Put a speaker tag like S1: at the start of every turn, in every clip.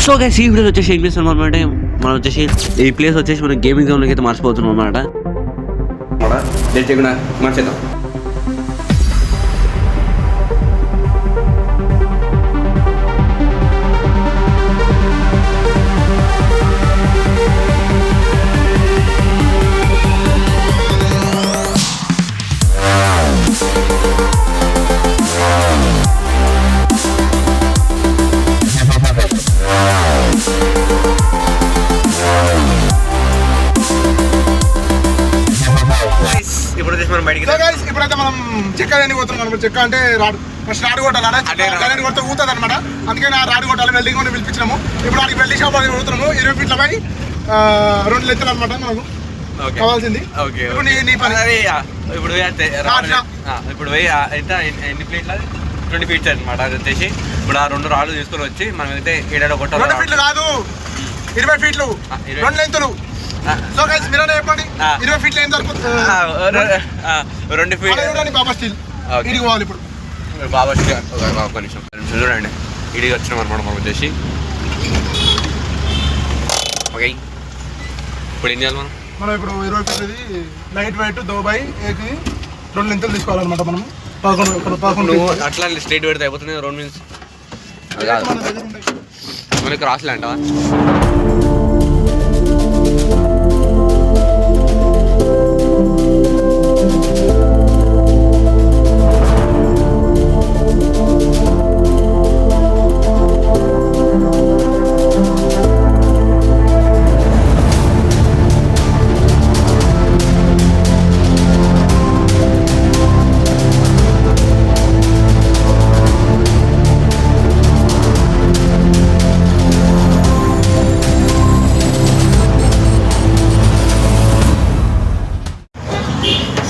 S1: So guys ఈ వీడియోలో వచ్చేసి ఏం చేస్తున్నాం అనమాట, మనం వచ్చేసి ఈ ప్లేస్ వచ్చేసి మనం గేమింగ్ జోన్లోకి అయితే మార్చిపోతున్నాం అనమాట. మార్చేద్దాం.
S2: ఇప్పుడైతే మనం చెక్క అని పోతున్నాం. చెక్క అంటే రాడు ఫస్ట్ రాడు కొట్టాలి, కొడితే ఊతుంది అనమాట. అందుకే రాడు కొట్టాలి. వెల్డింగ్ కూడా పిలిపించినాము. ఇప్పుడు వాడికి వెల్డింగ్ షాప్ అని పోతున్నాము. 20 ఫీట్ల పై 2 లెక్కలు అనమాట మనకు కావాల్సింది.
S1: ఇప్పుడు ఎన్ని ప్లేట్ల 20 ఫీట్స్ అనమాట. అది వచ్చేసి ఇప్పుడు ఆ 2 రాళ్ళు తీసుకొని వచ్చి మనం అయితే ఏడాడో కొట్టాలి.
S2: 2 ఫీట్లు కాదు, 20 ఫీట్లు 2 లెంతులు. సో గైస్ మీరే చెప్పండి, 20 ఫీట్లు ఏం దొరుకుతుంది?
S1: 2 ఫీట్
S2: బాబా స్టీల్ ఇడికి పోవాలి. ఇప్పుడు
S1: బాబా స్టీల్ ఒక నిమిషం చూడండి, ఇడికి వచ్చినాం అనమాట మనం వచ్చేసి. ఓకే, ఇప్పుడు ఏం చేయాలి
S2: మనం ఇప్పుడు 20 ఫీట్లది లైట్ వెయిట్ దోబాయి ఏకి 2 లెంతులు తీసుకోవాలన్నమాట. మనం 11
S1: అట్లా స్ట్రైట్ పెడితే అయిపోతుంది. 2 మీన్స్ మనకి రాసులే అంటావా?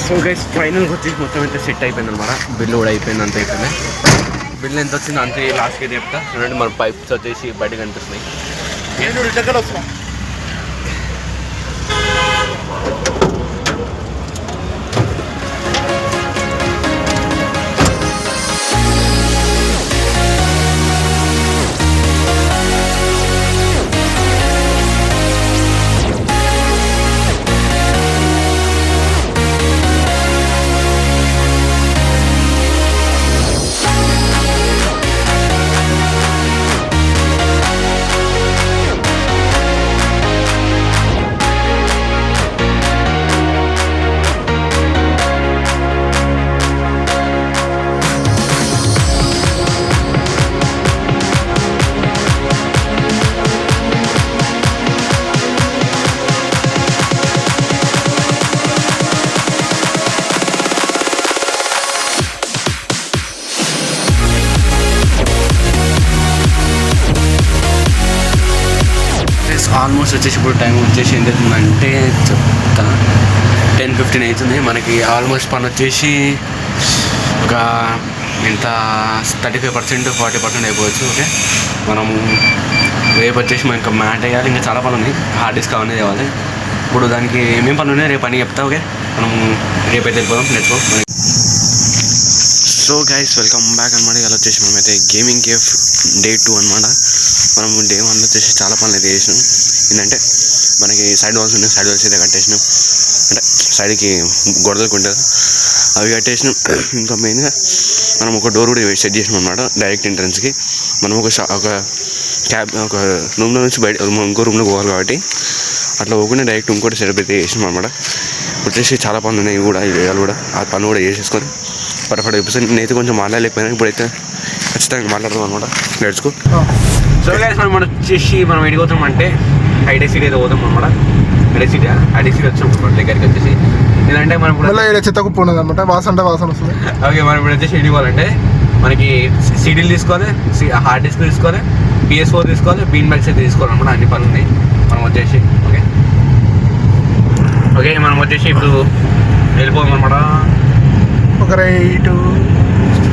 S1: సో గైస్ ఫైనల్గా వచ్చేసి మొత్తం అయితే సెట్ అయిపోయింది అనమాట. బిల్లు కూడా అయిపోయింది, అంత అయిపోయింది. బిల్లు ఎంత వచ్చింది అంతే లాస్ట్కి అయితే చెప్తా. చూడండి మన పైప్స్ వచ్చేసి బయట కనిపిస్తున్నాయి. ఆల్మోస్ట్ వచ్చేసి ఇప్పుడు టైం వచ్చేసి ఎంత అవుతుందంటే చెప్తా 10:15 అవుతుంది. మనకి ఆల్మోస్ట్ పని వచ్చేసి ఒక ఎంత 35% 40% అయిపోవచ్చు. ఓకే, మనము రేపు వచ్చేసి మనం ఇంకా మ్యాట్ వేయాలి, ఇంకా చాలా పనులు ఉన్నాయి. హార్డ్ డిస్క్ అవన్నీ తేవాలి. ఇప్పుడు దానికి ఏమేమి పనులు ఉన్నాయి రేపు అని చెప్తా. ఓకే, మనం రేపైతే వెళ్ళిపోదాం. నేర్చుకో. సో గైస్ వెల్కమ్ బ్యాక్ అనమాట. ఇలా వచ్చేసి మనమైతే గేమింగ్ కేఫ్ డే 2 అనమాట. మనం డే 1 వచ్చేసి చాలా పనులు అయితే చేసినాం. ఏంటంటే మనకి సైడ్ వాల్స్ ఉన్నాయి, సైడ్ వాల్స్ అయితే కట్టేసినాం. అంటే సైడ్కి గొడవలకు ఉంటుంది, అవి కట్టేసినాం. ఇంకా మెయిన్గా మనం ఒక డోర్ కూడా సెట్ చేసినాం అనమాట. డైరెక్ట్ ఎంట్రన్స్కి మనం ఒక ఒక రూమ్లో నుంచి బయట ఇంకో రూమ్లో పోవాలి కాబట్టి అట్లా పోకుండా డైరెక్ట్ ఇంకోటి సెటప్ అయితే చేసినాం అనమాట. వచ్చేసి చాలా పనులు ఉన్నాయి, ఇవి కూడా వేయాలి కూడా. ఆ పనులు కూడా చేసేసుకొని పర్ఫెక్ట్ ఎపిసోడ్. నేనైతే కొంచెం మాట్లాడలేకపోయినా, ఇప్పుడైతే ఖచ్చితంగా మాట్లాడదాం అనమాట. నేర్చుకో. సో గైస్ మనం వచ్చేసి మనం ఎడిపోతాం అంటే ఐడి సిటీ అయితే పోతాం అనమాట. ఐడి సిటీ వచ్చాం అనమాట దగ్గరికి వచ్చేసి. ఎందుకంటే మనం
S2: చెత్తకు పోనది అనమాట, వాసన వస్తుంది.
S1: ఓకే, మనం ఇప్పుడు వచ్చేసి ఎడిపోవాలంటే మనకి సీడీలు తీసుకోవాలి, హార్డ్ డిస్క్ తీసుకోవాలి, PS4 తీసుకోవాలి, బీన్ బ్యాగ్స్ అయితే తీసుకోవాలన్నమాట. అన్ని పనులు ఉన్నాయి మనం వచ్చేసి. ఓకే మనం వచ్చేసి ఇప్పుడు వెళ్ళిపోదాం అనమాట.
S2: ఒక రైట్.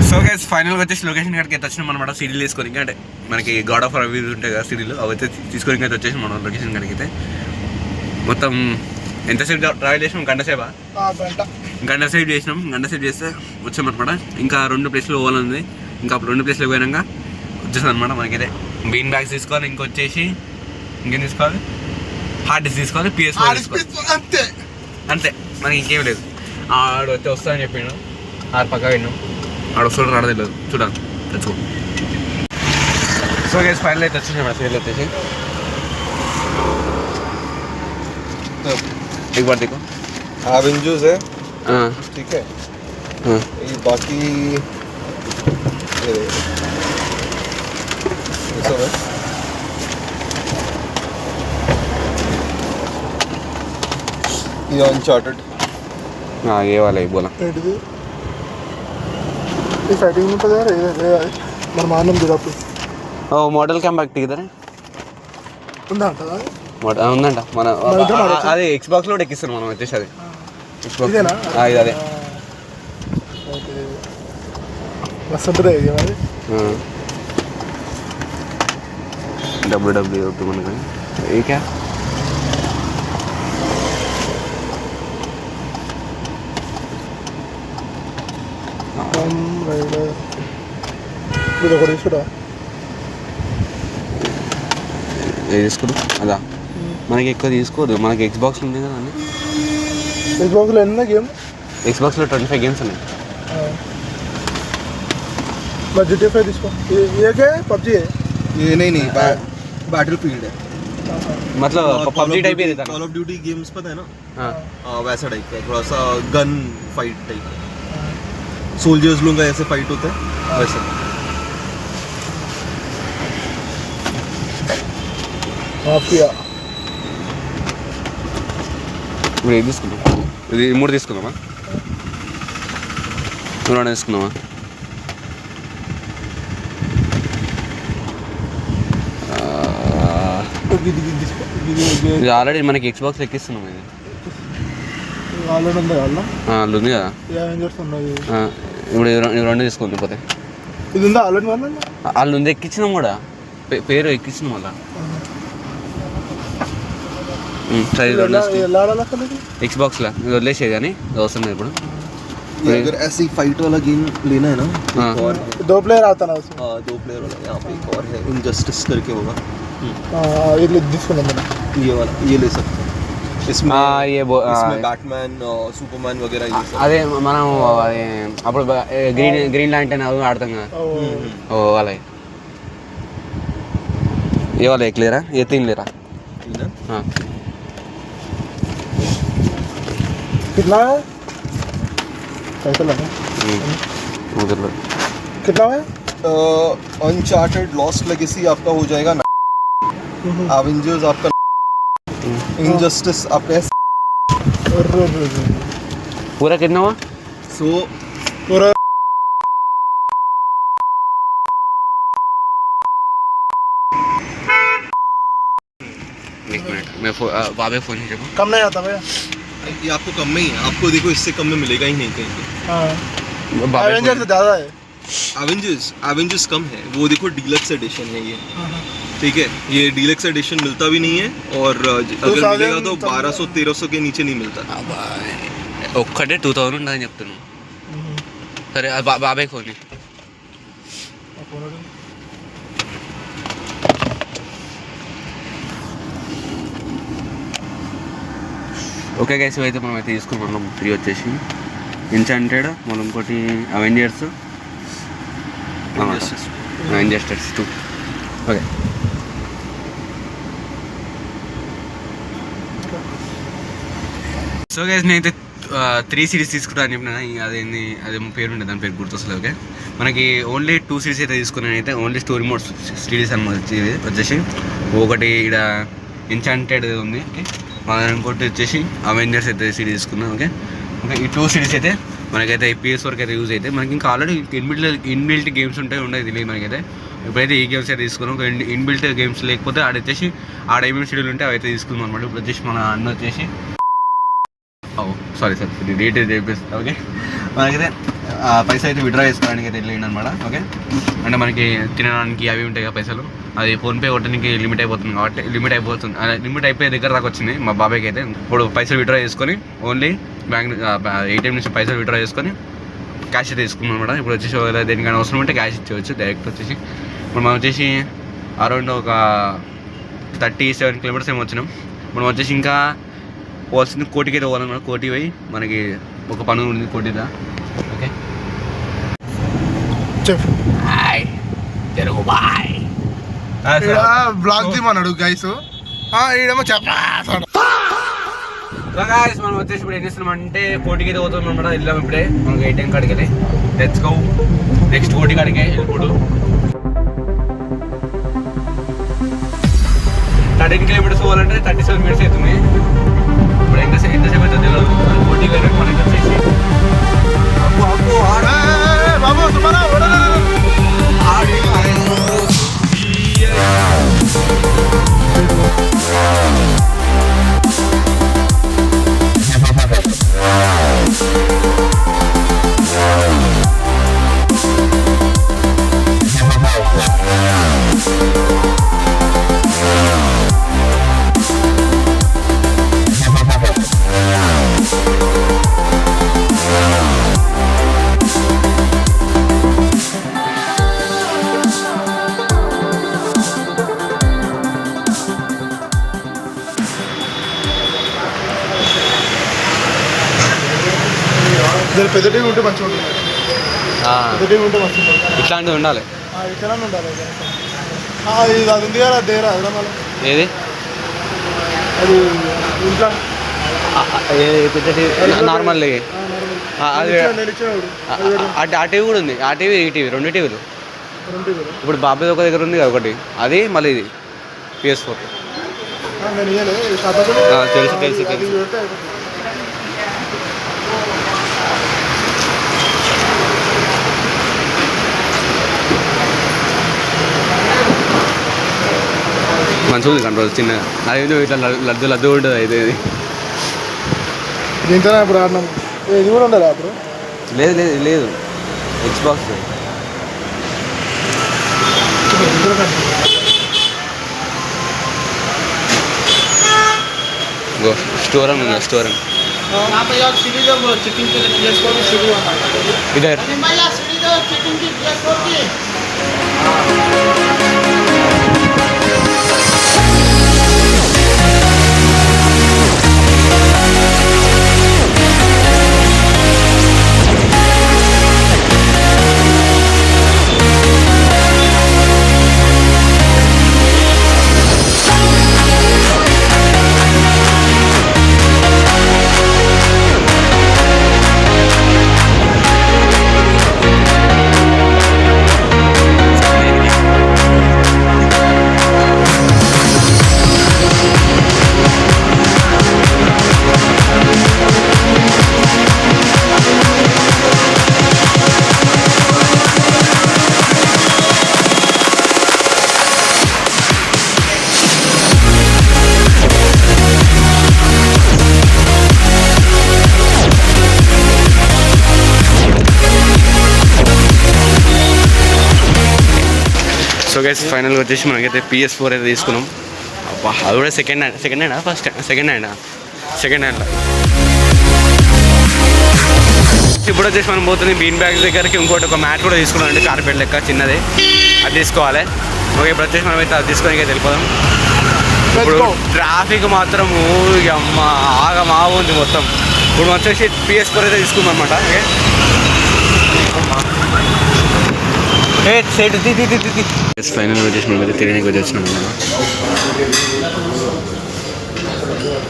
S1: సో గైస్ ఫైనల్గా వచ్చేసి లొకేషన్ కాడికి అయితే వచ్చినాం అనమాట. సీడీలు తీసుకొని, అంటే మనకి గాడ్ ఆఫ్ రివ్యూస్ ఉంటాయి కదా సీడీలు, అవి అయితే తీసుకొని అయితే వచ్చేసి మనం లొకేషన్ కాడికి అయితే మొత్తం ఎంతసేపు ట్రావెల్ చేసినాం? గంట సేపు చేసినాం. గంట సేపు చేస్తే వచ్చామన్నమాట. ఇంకా 2 ప్లేస్లు పోవాలని, ఇంకా 2 ప్లేస్లు పోయినాక వచ్చేసాం అనమాట. మనకైతే బీన్ బ్యాగ్స్ తీసుకోవాలి, ఇంకొచ్చేసి ఇంకేం తీసుకోవాలి, హార్డ్ డిస్క్ తీసుకోవాలి, PS4 తీసుకోవాలి.
S2: అంతే
S1: అంతే, మనకి ఇంకేం లేదు. ఆడు వచ్చి వస్తానని చెప్పిండు, ఆడు పక్క విన్నాం, ఆడు వస్తాడు రాడో తెలియదు, చూడాలి తెచ్చుకో. సో గైస్ ఫైనల్ అయితే వచ్చేసి మన సేల్ వచ్చేసి एक बार देखो
S3: एवेंजर्स है,
S1: हाँ
S3: ठीक है.
S1: हाँ
S3: ये बाकी ये सब है. ये अनचार्टेड.
S1: हाँ ये वाला ही बोला.
S2: ఏంటిది ఈ ఫైటింగ్ ఉంటుంది కదా మన మానం చూడప్పుడు
S1: ఓ మోడల్ క్యామ్ బ్యాక్ ఇద్దరే
S2: ఉందా అంటదా
S1: ఉందంట. మన
S2: ఇద్దరం ఆడొచ్చా?
S1: అదే ఎక్స్బాక్స్ లో ఎక్కిస్తాను మనం వచ్చేసి అది Xbox.
S2: ఇదేనా
S1: ఇది అదే.
S2: మస్తు ఉంటుంది ఇది మరి
S1: WWE होती मन गई ये क्या
S2: ఇది ఒకటి చూడా
S1: ఇది తీసుకోదు అదా మనకి ఎక్కువ తీసుకోదు, మనకి ఎక్స్బాక్స్ ఉంది కదా అని.
S2: ఎక్స్బాక్స్లో ఎన్న గేమ్
S1: ఎక్స్బాక్స్లో 25 గేమ్స్ ఉన్నాయి.
S2: మరి GTA 5 తీసుకో. ఏకే PUBG है
S3: ये नहीं बैटलफील्ड है.
S1: मतलब पबजी टाइप ही रहता
S3: कॉल ऑफ ड्यूटी गेम्स पता है ना,
S1: हाँ
S3: वैसा टाइप का थोड़ा सा गन फाइट टाइप. सोल्जर्स लोगों का ऐसे फाइट होता है वैसा.
S2: మాఫియా
S1: ఇప్పుడు ఏది తీసుకున్నాం, ఇది 3 తీసుకున్నామా, 2 తీసుకున్నామా. ఇది ఆల్రెడీ మనకి ఎక్స్బాక్స్ ఎక్కిస్తున్నాం. ఇది
S2: ఆల్రెడీ ఉంది వాళ్ళ
S1: అల్లు ఉంది కదా.
S2: అవెంజర్స్ ఉన్నది.
S1: ఇప్పుడు ఇది 2 తీసుకుంది పోతే
S2: ఇది ఉందా ఆల్రెడీ వాళ్ళ
S1: వాళ్ళు ఉంది ఎక్కించినాం కూడా, పేరు ఎక్కించినాం అలా. సరే
S2: ఎలా ఆడాలి అసలు ఇది?
S1: ఎక్స్బాక్స్లో ఇది వదిలేసేది కానీ ఇది అవసరం లేదు ఇప్పుడు.
S3: ये अगर ऐसे फाइट वाला गेम लेना है ना,
S1: हाँ.
S3: एक और
S2: दो प्लेयर आता ना उसमें.
S3: 2 प्लेयर वाला यहाँ पे एक और है, इनजस्टिस करके होगा.
S2: ये తీసుకున్నాం మనం.
S3: ये वाला ये ले सकते हैं. इसमें इसमें
S1: ये
S3: बैटमैन सुपरमैन वगैरह ये सब.
S1: అదే మనం అది అప్పుడు గ్రీన్ లాంటర్న్ అవి ఆడతాం కదా. ఓ वाला है ये वाला एक ले रहा ये 3 ले रहा.
S3: ठीक है.
S1: हाँ
S2: कितना है पैसा लगा
S1: उधर लो.
S2: कितना है
S3: अनचार्टेड लॉस्ट लेगेसी आपका हो जाएगा. एवेंजर्स आपका, इनजस्टिस आपका.
S1: पूरा कितना हुआ.
S3: सो
S2: पूरा
S1: एक मिनट मैं बाबे फोन ही
S2: कम नहीं आता भैया.
S3: ये आपको कम में ही है, आपको देखो इससे कम में मिलेगा ही नहीं कहीं पे.
S2: हाँ
S1: बाबे
S2: एवेंजर से ज़्यादा है.
S3: एवेंजर्स कम है, वो देखो डीलक्स एडिशन है ये. ठीक है, ये डीलक्स एडिशन मिलता भी नहीं है, और अगर मिलेगा तो 1200-1300 के नीचे नहीं मिलता.
S1: ఒక్కటే 2000 ఉందని చెప్తున్నాను. సరే బాబాయ్ ఫోన్ ఓకే గైస్, అయితే మనం అయితే తీసుకున్నాం 3 వచ్చేసి ఎన్చాంటెడ్, మనం ఇంకోటి Avengers, Avengers 2. Okay so guys నేనైతే 3 సిరీస్ తీసుకుంటా అని చెప్పిన, అదేంది అదేమో పేరు ఉండే, దాని పేరు గుర్తొస్తుంది. ఓకే మనకి ఓన్లీ 2 సిరీస్ అయితే తీసుకున్నాను అయితే, ఓన్లీ స్టోరీ మోడ్ సిరీస్ అనమాట వచ్చేసి. ఒకటి ఇక్కడ ఎన్చాంటెడ్ ఉంది, ఓకే ఇంకోటి వచ్చేసి అవెంజర్స్ అయితే సిరీస్ తీసుకున్నాను. ఓకే ఓకే ఈ 2 సిరీస్ అయితే మనకైతే PS4 అయితే యూజ్ అయితే, మనకి ఇంకా ఆల్రెడీ ఇన్బిల్ట్ గేమ్స్ ఉంటాయి ఉండేది తెలియదు మనకైతే. ఇప్పుడైతే ఈ గేమ్స్ అయితే తీసుకున్నాం. ఇన్బిల్ట్ గేమ్స్ లేకపోతే ఆడ వచ్చేసి ఆడ ఏమేమి షెడ్యూల్ ఉంటే అవైతే తీసుకున్నాం అనమాట. ఇప్పుడు వచ్చేసి మన అన్న వచ్చేసి సారీ డేట్ అయితే చెప్పేస్తా. ఓకే మనకైతే పైసా అయితే విడ్రా చేసుకోవడానికి అయితే వెళ్ళిండి అనమాట. ఓకే అంటే మనకి తినడానికి అవి ఉంటాయి కదా పైసలు, అది ఫోన్పే కొట్టడానికి లిమిట్ అయిపోతుంది కాబట్టి లిమిట్ అయిపోయే దగ్గర దాకా వచ్చింది మా బాబాయ్కి అయితే. ఇప్పుడు పైసలు విడ్రా చేసుకొని ఓన్లీ బ్యాంక్ ATM నుంచి పైసలు విడ్రా చేసుకొని క్యాష్ అయితే తీసుకున్నాం అనమాట. ఇప్పుడు వచ్చేసి దేనికైనా అవసరం ఉంటే క్యాష్ ఇచ్చేవచ్చు డైరెక్ట్ వచ్చేసి. ఇప్పుడు మనం వచ్చేసి అరౌండ్ ఒక 37 కిలోమీటర్స్ ఏమో వచ్చినాం. మనం వచ్చేసి ఇంకా పోవాల్సింది కోటికి అయితే పోవాలన్నమాట. కోటి పోయి మనకి ఒక పని ఉంది కోటిదా. ఓకే
S2: చెప్పు
S1: జరుగు బాయ్
S2: బ్లాగ్ తీమన్నాడు గైస్. ఈడేమో చెప్పా.
S1: మనం వచ్చేసి ఇప్పుడు ఏం చేస్తున్నాం అంటే కోటికి అయితే పోతున్నాం అనమాట. వెళ్ళాం ఇప్పుడే మనకి 8 కాడికి వెళ్ళి. లెట్స్ గో నెక్స్ట్ కోటి కాడికి వెళ్ళిపోడు. 13 కిలోమీటర్స్ పోవాలంటే 37 మినిట్స్ అవుతుంది. ఇప్పుడు ఎంతసేపు అవుతుంది తెలియదు. కోటి వెళ్ళి మనకి వచ్చేసి
S2: బాబు పెద్ద టీవీ ఉంటే మంచిగా ఉంటుంది. పెద్ద టీవీ ఉంటే మంచిగా ఉంటుంది.
S1: ఇట్లాంటివి ఉండాలి.
S2: ఇట్లానే ఉండాలి. ఇది అది ఉంది కదా దేరా హైదరాబాద్.
S1: ఏది
S2: అది ఇంట్లో
S1: పెద్ద టీవీ నార్మల్ అది ఆ టీవీ కూడా ఉంది. ఆ టీవీ ఈ టీవీ 2 టీవీలు. ఇప్పుడు బాబాయ్ ఒక దగ్గర ఉంది కదా ఒకటి, అది మళ్ళీ ఇది PS4. తెలుసు తెలుసు తెలుసు. మంచిగా ఉంది కంట్రోల్ చిన్న. అదేదో ఇట్లా లడ్డు లడ్డు ఉంటుంది. అయితే ఇది
S2: దీంతో ఇప్పుడు ఆడినాం. ఇది కూడా ఉండదు అప్పుడు.
S1: లేదు లేదు లేదు Xbox. गो स्टोर में स्टोर में
S4: यहाँ पे यार सीढ़ी दो चिकन के लिए PS4 की सीढ़ी बना
S1: इधर
S4: भैया सीढ़ी दो चिकन की PS4 की.
S1: సో గైస్ ఫైనల్గా వచ్చేసి మనకైతే PS4 అయితే తీసుకున్నాం. అబ్బా అది కూడా సెకండ్ హ్యాండా ఫస్ట్ సెకండ్ హ్యాండా? సెకండ్ హ్యాండ్లో. ఇప్పుడు వచ్చేసి మనం పోతుంది బీన్ బ్యాగ్ దగ్గరికి. ఇంకోటి ఒక మ్యాట్ కూడా తీసుకున్నాం అండి, కార్పెట్ లెక్క చిన్నది. అది తీసుకోవాలి. ఓకే ఇప్పుడు వచ్చేసి మనం అయితే అది తీసుకొని వెళ్ళిపోదాం. ఇప్పుడు ట్రాఫిక్ మాత్రము అమ్మ ఆగమా ఉంది మొత్తం. ఇప్పుడు వచ్చేసి PS4 అయితే తీసుకున్నాం అనమాట. ఫైనల్ వచ్చేసి మనం అయితే తినడానికి వచ్చేసినాం అన్నమాట.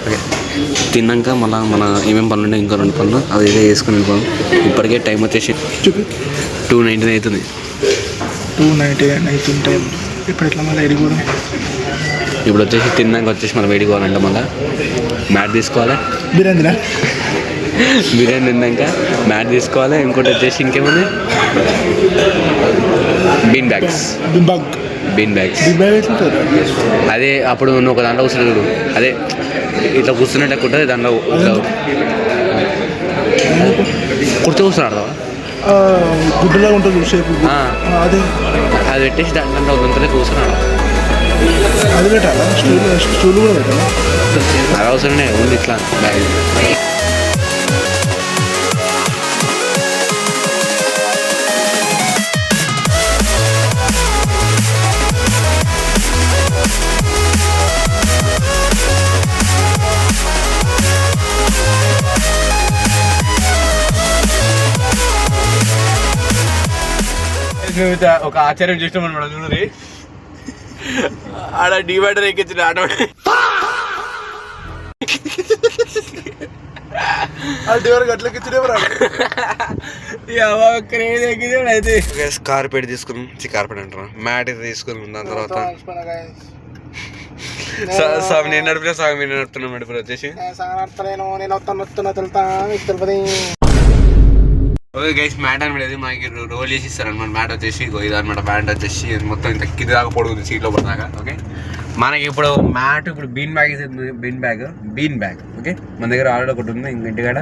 S1: ఓకే తిన్నాక మళ్ళీ మన ఏమేమి పనులు ఉన్నాయి, ఇంకో 2 పనులు అది ఇదే చేసుకుని వెళ్ళిపోదాం. ఇప్పటికే టైం వచ్చేసి 2:19 అవుతుంది.
S2: 2:99 అవుతుంది టైం. ఇప్పుడు ఎట్లా మళ్ళీ ఎడిపోదాం?
S1: ఇప్పుడు వచ్చేసి తిన్నాక వచ్చేసి మనం వేడుకోవాలంటే మళ్ళీ మ్యాట్ తీసుకోవాలి.
S2: బిర్యానీ
S1: తిన్నాక మ్యాట్ తీసుకోవాలి. ఇంకోటి వచ్చేసి ఇంకేముంది బీన్ బ్యాగ్స్. అదే అప్పుడు నువ్వు ఒక దాంట్లో కూర్చున్నాడు, అదే ఇట్లా కూర్చున్నట్టు ఉంటుంది. దాంట్లో కుర్చీ కూర్చున్నాడు
S2: గుడ్డలా ఉంటుంది షేప్.
S1: అది పెట్టేసి దాంట్లో గుంతలే కూర్చున్నాడు.
S2: అది పెట్టాలా? స్టూల్ కూడా పెట్టాలా?
S1: అది అవసరమే ఉంది ఇట్లా బ్యాగ్. మేమైతే ఒక ఆశ్చర్యం చూసినాం అనమాట చూడండి. ఆడ డివైడర్ ఎక్కించిన ఆటోమేటిక్ అయితే కార్పెట్ తీసుకున్నాం. కార్పెట్ అంటారా, మ్యాట్ అయితే తీసుకున్నాం. దాని తర్వాత సగం నేను నడిపిన సగం మీరు నడుపుతున్నాం. ఇప్పుడు వచ్చేసి ఓకే గైస్, మ్యాట్ అనమాట మనకి రోల్ చేసి ఇస్తారు అనమాట. మ్యాట్ వచ్చేసి ఇది అనమాట. మ్యాట్ వచ్చేసి మొత్తం ఇంత కింద దాకా పొడుగుంది సీట్లో పడదాకా. ఓకే, మనకి ఇప్పుడు మ్యాట్ ఇప్పుడు బీన్ బ్యాగ్ ఓకే, మన దగ్గర ఆల్రెడీ ఒకటి ఉంది. ఇంటికాడ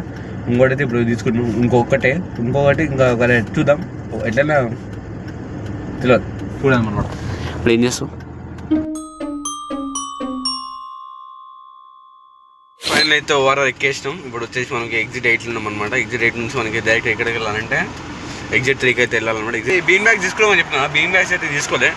S1: ఇంకోటి అయితే ఇప్పుడు తీసుకుంటున్నాం. ఇంకొకటి ఇంకా చూద్దాం ఎట్లయినా తెలియదు, చూడాలి అనమాట. ఇప్పుడు ఏం చేస్తాం, ఫైనల్ అయితే ఓవరాల్ ఎక్కేసినాం. ఇప్పుడు వచ్చేసి మనకి ఎగ్జిట్ 8 ఉన్నాం అనమాట. ఎగ్జిట్ 8 నుంచి మనకి డైరెక్ట్ ఎక్కడికి వెళ్ళాలంటే ఎగ్జిట్ 3కి అయితే వెళ్ళాలన్నమాట. ఇది బీన్ బ్యాగ్ తీసుకోమని చెప్పిన, బీన్ బ్యాగ్స్ అయితే తీసుకోలే.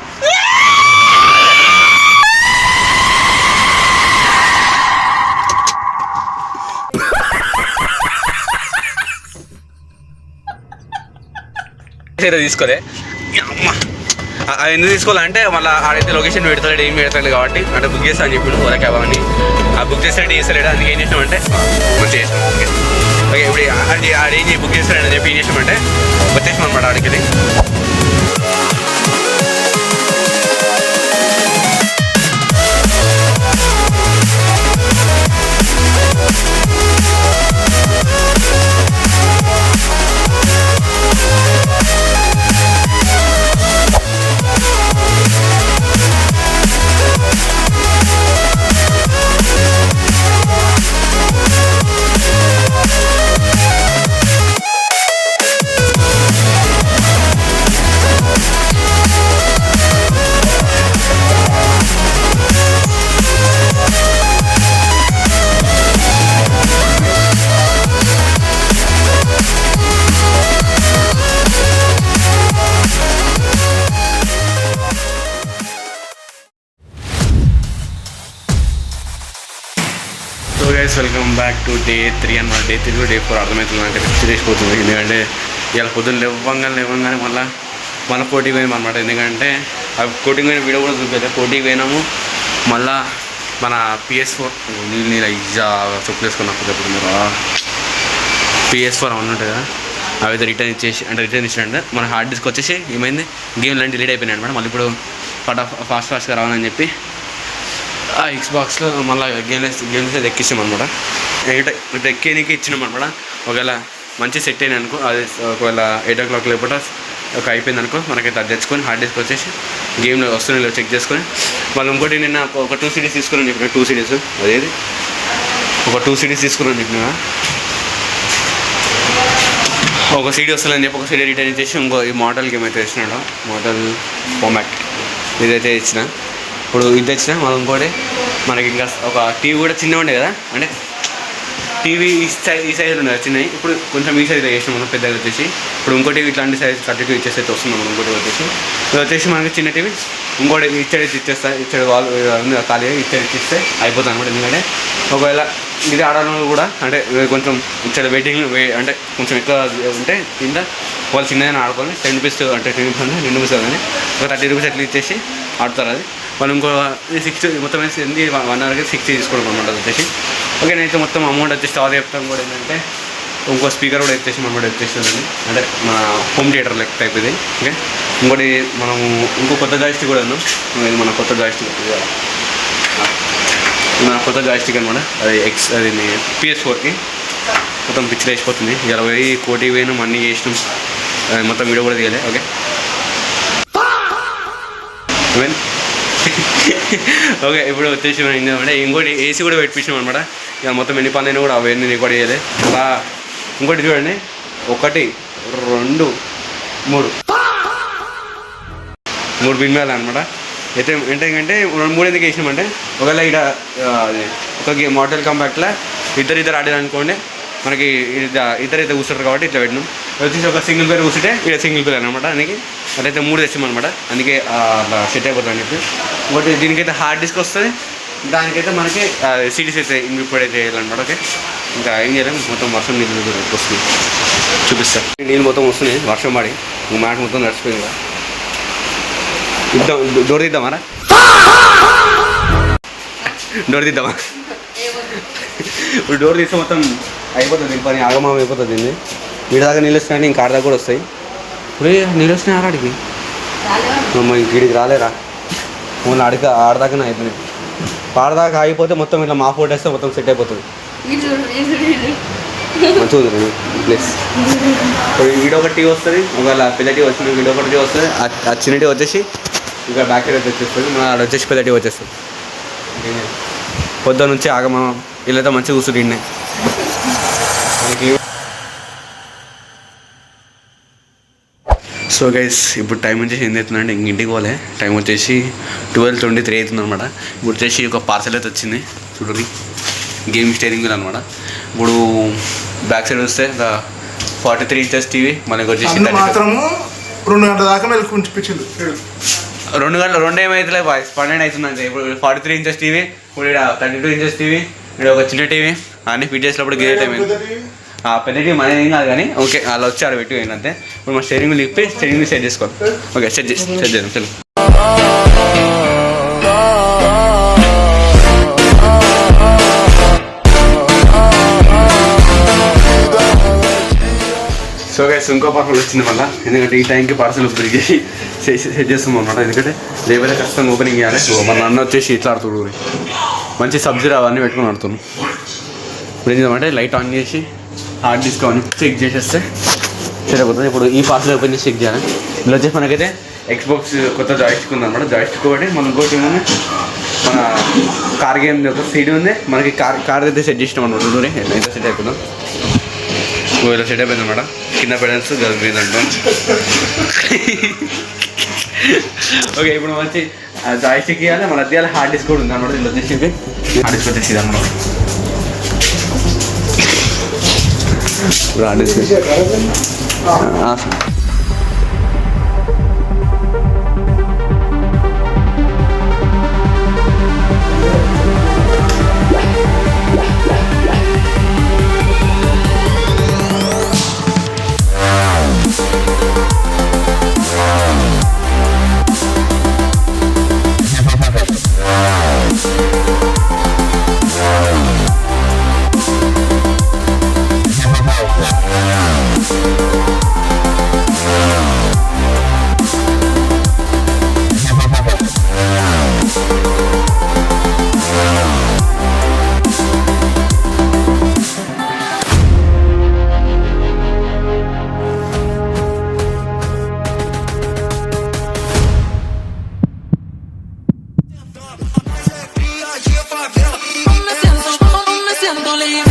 S1: తీసుకోలే ఎందుకు తీసుకోవాలంటే మళ్ళీ ఆడైతే లొకేషన్ పెడతాడు, ఏం పెడతాడు కాబట్టి అంటే బుక్ చేస్తా అని చెప్పి ఓలా క్యాబ్ అని ఆ బుక్ చేస్తాడు చేస్తాడు. అందుకే ఏం చేసినామంటే మంచి చేసినాం. ఓకే ఓకే, ఇప్పుడు ఆడేం బుక్ చేస్తాడని చెప్పి ఏం చేసినామంటే వచ్చేసాం అనమాట ఆడికి. వెల్కమ్ బ్యాక్ టు డే 3 అన్నమాట. డే 3 డే 4 అర్థమవుతుంది అంటే చేసిపోతుంది. ఎందుకంటే ఇలా పొద్దున్న లేవగానే మళ్ళీ కోటికి పోయినాం అనమాట. ఎందుకంటే అవి కోటికి పోయిన వీడియో కూడా చూపించలేదు. కోటికి పోయినాము, మళ్ళీ మన PS4 నీళ్ళు ఇజ్జా చెప్పులేసుకున్నాం. ఇప్పుడు మీరు PS4 అవునంటుంది కదా, అవి అయితే రిటర్న్ ఇచ్చినట్టు మన హార్డ్ డిస్క్ వచ్చేసి ఏమైంది, గేమ్లు అన్నీ డిలీట్ అయిపోయినాయి అనమాట. మళ్ళీ ఇప్పుడు ఫాస్ట్గా రావాలని చెప్పి ఆ ఎక్స్బాక్స్లో మళ్ళీ గేమ్స్ అయితే ఎక్కించాం అనమాట. ఇటు ఎక్కేనికి ఇచ్చినాం అనమాట. ఒకవేళ మంచి సెట్ అయినా అనుకో, అది ఒకవేళ 8 o'clock లేకపోతే ఒక అయిపోయింది అనుకో, మనకైతే అది తెచ్చుకొని హార్డ్ డిస్క్ వచ్చేసి గేమ్లో వస్తున్నాయి చెక్ చేసుకొని మళ్ళీ ఇంకోటి నిన్న ఒక 2 CDs తీసుకుని చెప్పిన. 2 CDs అదేది ఒక 2 CDs తీసుకుని చెప్పిన. ఒక CD వస్తుందని చెప్పి ఒక CD రిటర్న్ ఇచ్చేసి ఇంకో ఈ మోడల్ గేమ్ అయితే ఇచ్చినాడు. మోడల్ ఫార్మాట్ ఇదైతే ఇచ్చిన. ఇప్పుడు ఇది తెచ్చిన. మళ్ళీ ఇంకోటి మనకి ఇంకా ఒక టీవీ కూడా చిన్నగా ఉండే కదా, అంటే టీవీ ఈ సైజులో ఉండే చిన్నవి. ఇప్పుడు కొంచెం ఈ సైజులో చేసినాం మనం పెద్దగా వచ్చేసి. ఇప్పుడు ఇంకోటి ఇట్లాంటి సైజ్ 32 ఇచ్చేసి అయితే వస్తున్నాం మనం. ఇంకోటి వచ్చేసి ఇది వచ్చేసి మనకి చిన్న టీవీ. ఇంకోటి ఇచ్చాడు ఇచ్చాడు వాళ్ళు ఖాళీగా ఇచ్చేస్తే అయిపోతుంది అనమాట. ఎందుకంటే ఒకవేళ ఇది ఆడాలని కూడా అంటే కొంచెం ఇచ్చాడు వెయిటింగ్ అంటే కొంచెం ఎక్కువ ఉంటే కింద వాళ్ళు చిన్నదైనా ఆడుకోవాలి. 10 rupees అంటే 10 rupees 2 rupees కానీ ఒక 30 rupees అట్లా ఇచ్చేసి ఆడతారు. అది వాళ్ళు ఇంకో 60 మొత్తం వేసి 1 hourకి 60 తీసుకోవడం అనమాట వచ్చేసి. ఓకే, నేనైతే మొత్తం అమౌంట్ వచ్చేసి చాలా చెప్తాం కూడా ఏంటంటే ఇంకో స్పీకర్ కూడా వచ్చేసి అనమాట వచ్చేస్తుందండి. అంటే మన హోమ్ థియేటర్ లెక్క టైప్ ఇది. ఓకే, ఇంకోటి మనము ఇంకో కొత్త జాయిస్టిక్ కూడా ఉన్నాం. ఇది మన కొత్త జాయిస్టిక్, మన కొత్త జాయిస్టిక్ అనమాట. అది PS4కి మొత్తం పిక్చర్ వేసిపోతుంది. 20 కోటి పోయినాం, అన్నీ చేసినాం, మొత్తం వీడియో కూడా తీయాలి. ఓకే ఓకే, ఇప్పుడు వచ్చేసి మనం ఏంటంటే ఇంకోటి ఏసీ కూడా పెట్టించాం అనమాట. ఇక మొత్తం ఎన్ని పనులైనా కూడా అవన్నీ రికార్డ్ చేయాలి. అలా ఇంకోటి చూడండి, 1 2 3 బిన్ మేళ అనమాట. అయితే ఏంటంటే 3 ఎందుకు వేసినామంటే ఒకవేళ ఇక్కడ ఒక మోడల్ కాంపాక్ట్లో ఇద్దరు ఆడారనుకోండి, మనకి ఇద్దరైతే కూర్చుంటారు కాబట్టి ఇట్లా పెట్టినాం. వచ్చేసి ఒక సింగిల్ పేరు కూర్చుంటే ఇక్కడ సింగిల్ పేరు అనమాట. అందుకే అట్లయితే 3 తెచ్చామన్నమాట. అందుకే అట్లా సెట్ అయిపోతుంది అని చెప్పి. ఒకటి దీనికైతే హార్డ్ డిస్క్ వస్తుంది, దానికైతే మనకి సిడీస్ అయితే ఇంప్లిమెంట్ అయితే చేయాలన్నమాట. ఓకే, ఇంకా ఏం చేయలేము. మొత్తం వర్షం నీళ్ళు వస్తుంది, చూపిస్తాను. నీళ్ళు మొత్తం వస్తున్నాయి వర్షం పడి, మ్యాట్ మొత్తం నడిచిపోయింది కదా. ఇద్దాం, డోర్ తీద్దామారా, డోర్ తీద్దామా? ఇప్పుడు డోర్ తీస్తే మొత్తం అయిపోతుంది పని, ఆగమం అయిపోతుంది. దీన్ని వీడి దాకా నీళ్ళు వస్తున్నాయి, ఇంకా ఆడ దాకా కూడా వస్తాయి. ఇప్పుడు నీళ్ళు వస్తున్నాయి ఆరాడికి, ఇంటికి రాలేరా, ఓన్లీ ఆడదాకానే అయిపోయినాయి. ఆడదాకా ఆగిపోతే మొత్తం ఇట్లా మా ఫోటో వేస్తే మొత్తం సెట్ అయిపోతుంది. మంచిగా ఉంది ప్లేస్. వీడియో ఒక టీ వస్తుంది, ఒకవేళ పెద్ద టీ వచ్చింది వీడియో ఒకటి టీ వస్తుంది. ఆ చిన్న టీ వచ్చేసి ఇంకా బ్యాక్ సైడ్ వచ్చేస్తుంది, మన ఆడ వచ్చేసి పెద్ద టీ వచ్చేస్తుంది. పొద్దున్న నుంచి ఆగమా వీళ్ళైతే మంచిగా కూర్చుంటే ఇన్నే. సో గైస్ ఇప్పుడు టైం వచ్చేసి ఏం అవుతుందంటే ఇంక ఇంటికి పోలే. టైం వచ్చేసి 12:23 అవుతుంది అనమాట. ఇప్పుడు వచ్చేసి ఒక పార్సల్ అయితే వచ్చింది చూడండి, గేమ్ స్టీరింగ్ వీల్ అనమాట. ఇప్పుడు బ్యాక్ సైడ్ వస్తే 43 inches టీవీ, మనకి వచ్చేసి
S2: మాత్రము 2 గంటల దాకా మెలకు ఉంచిపించింది.
S1: 2 గంటలు 2 ఏమైతే బాయ్ 12 అవుతుందంటే. ఇప్పుడు 43 inches టీవీ, ఇప్పుడు ఇక్కడ 32 inches టీవీ, ఇక్కడ ఒక చిన్న టీవీ అన్నీ ఫిట్ చేసినప్పుడు గిరే టైం అయింది. పెద్ద టీవీ మన ఏం కాదు కానీ ఓకే అలా వచ్చి ఆడ పెట్టి పోయిందంతే. ఇప్పుడు మా స్టీరింగ్ వీల్ ఇప్పి స్టీరింగ్ వీల్ సెట్ చేసుకోవాలి. ఓకే సెట్ చేద్దాం చలో. సో గైస్ ఇంకో పార్సల్ వచ్చింది మళ్ళీ, ఎందుకంటే ఈ టైంకి పార్సల్ బ్రిక్ చేసి సెట్ చేస్తాం అనమాట. ఎందుకంటే రేపైతే ఖచ్చితంగా ఓపెనింగ్ చేయాలి. మన అన్న వచ్చేసి ఇట్లా ఆడుతుడు, మంచి సబ్జీ అవన్నీ పెట్టుకుని ఆడుతున్నాం. ఇప్పుడు ఏం చేద్దామంటే లైట్ ఆన్ చేసి హార్డ్ డిస్క్ అవన్నీ చెక్ చేసేస్తే సరిపోతుంది. ఇప్పుడు ఈ పార్సల్ ఓపెన్ చేసి చెక్ చేయాలి. ఇలా వచ్చేసి మనకైతే ఎక్స్బాక్స్ కొత్త జాయిస్టిక్ ఉంది అనమాట. జాయిస్టిక్ ఒకటి, మన ఇంకోటి ఏమన్నా మన కార్ గేమ్ ఒక సీడీ ఉంది, మనకి కార్ అయితే సెట్ చేసినాం అనమాట. చూడండి ఎంత సెట్ అయిపోతుందో. ఇలా సెట్ అయిపోయింది అనమాట. కింద పెడల్స్ గదిపోయిందంటాం. ఓకే ఇప్పుడు మంచి జాయిస్టిక్ ఇవ్వాలి, మన అద్దె హార్డ్ డిస్క్ కూడా ఉంది అనమాట. ఇలా వచ్చేసి హార్డ్ డిస్క్ వచ్చేసి అనమాట. Hard disk
S5: me siento libre.